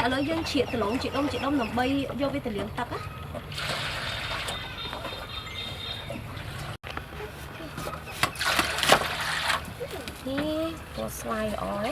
ở lối dân chị từ lồng chị đông làm bay vô với từ liếng tắc áนี่ตัวสไลด์อ้อย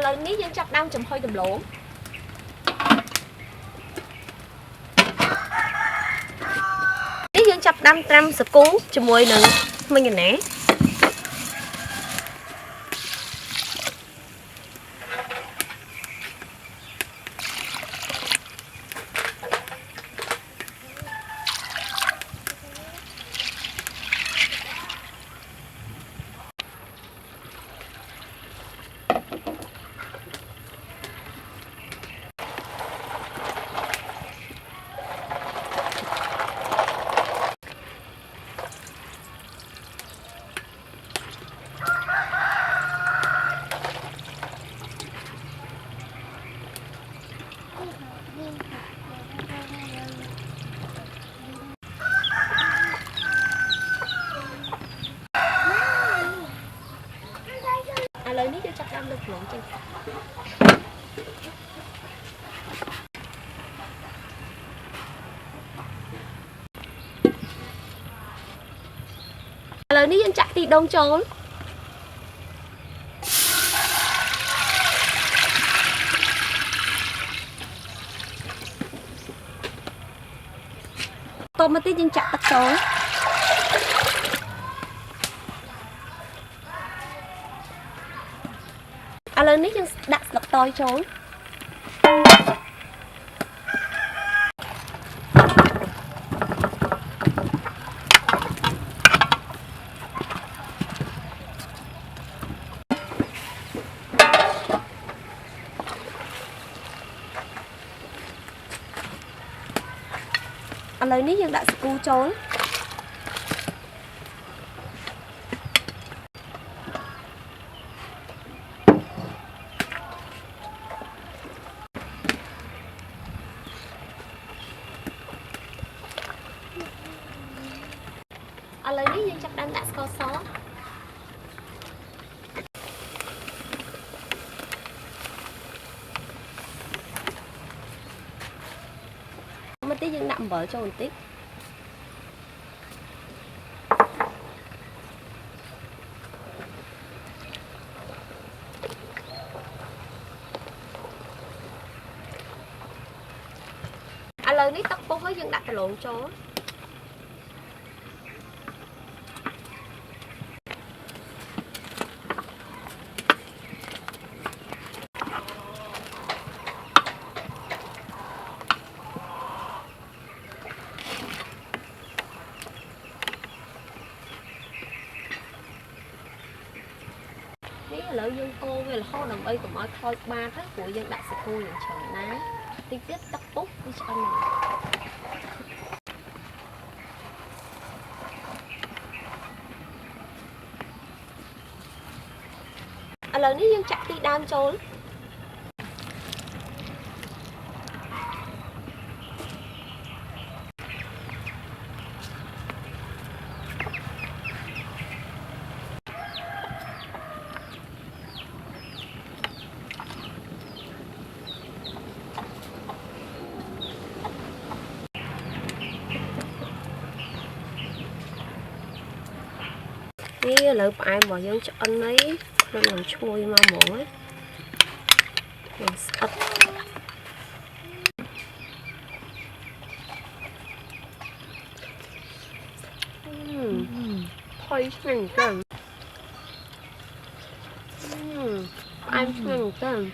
เลยนี้ยังจับดังจำค่อยดำหลงนี้ยังจับดังตรำสกุลจมวยหนึ่งมันอย่างไหนเลยนี้จะจับดังđượcหลงจริงเลยนี้ยังจับตีดงโจรตัวมาตียังจับตะโจรเลยนี้ยังดักหลักตอยโจรเลยนี้ยังดักสกูโจรอะไรนี่ยังจับดันดักสกอซอมันที่ยังนำเบอร์โจนติ๊ก lời ní tóc bông với dân đặt lộn cho lợi dân cô về là kho đồng ấy của mọi khôi ba thế của dân đại sự cô những trường ná tinh tiết tóc bút đi cho anh này lầnนี้ยังจับตีดามโจรนี่เลยไปบอกยังจะอันนี้มันlàm chui mà mỗi mình sạch thôi mình cần ăn mình cần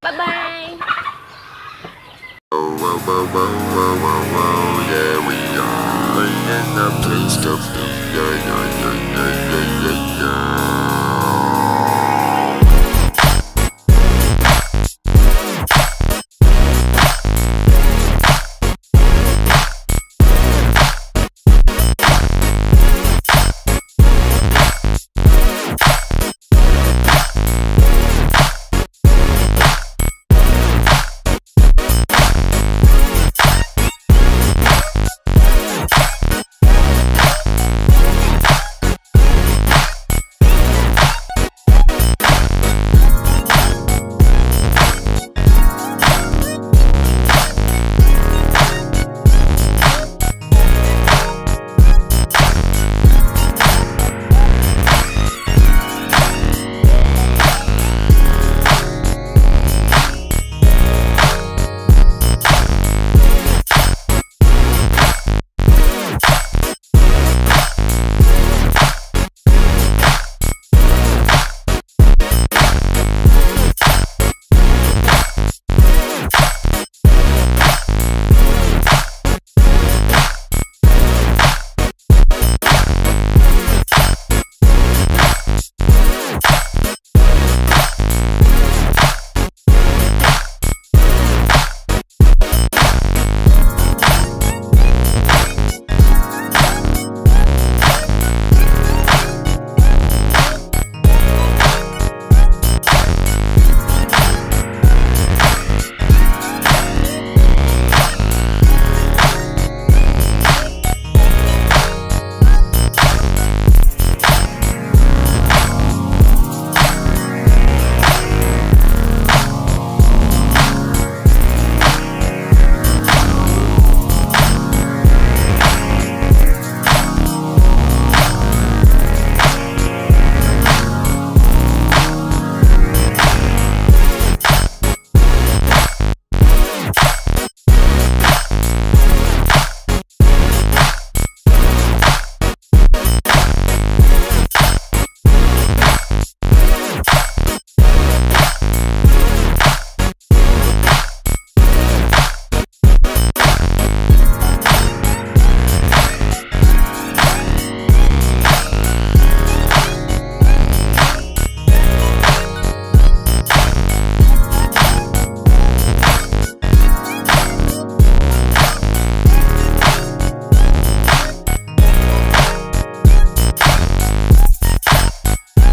bye bye. Yeah, we are in the place of the